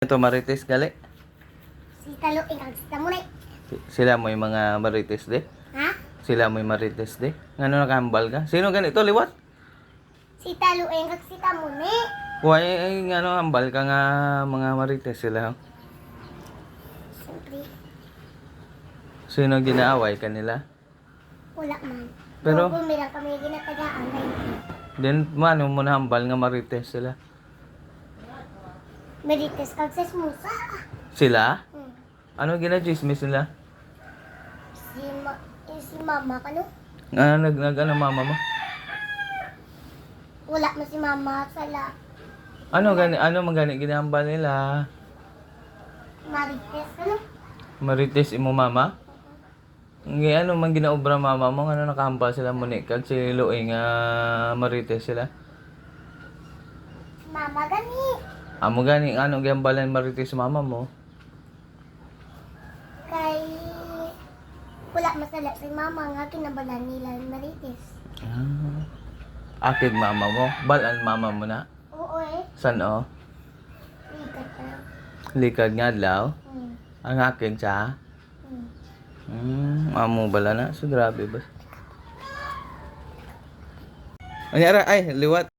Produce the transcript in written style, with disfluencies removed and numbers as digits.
Ito marites gali. Si talo ingkang sita mo na. Sila mo yung mga marites de. Ha? Sila mo yung marites de. Ngano nakahambal ka? Sino ganito liwat? Si talo ingkang sita mo na. Kuha ay ngano hambal ka nga mga marites sila. Siyempre, Sino ginaaway kanila? wala man. Pero- Kung bumilang kami ginatagaan na Then mano mo na hambal nga marites sila. Merites kag sa smusa. Sila? Hmm. Ano ginachismis nila? Si mama kano? Ano mama mo? Wala mo si mama sala. Ano magani ginahambal nila? Marites kano? Marites imo mama? Ngi ano man ginaobra mama mo ngano nakahambal sila mo ni kag si Luoy nga marites sila. Mama gani. Amo gani ano gihambalan marites mama mo? Kay wala masala si mama nga kinabalan nila yung marites. Akid mama mo? Balan mama mo na? Oo eh. San o? Ikat ka. Likad nga adlaw? Hmm. Ang akid sa? Hmm. Amo bala na? So grabe ba? Anyara ay liwat.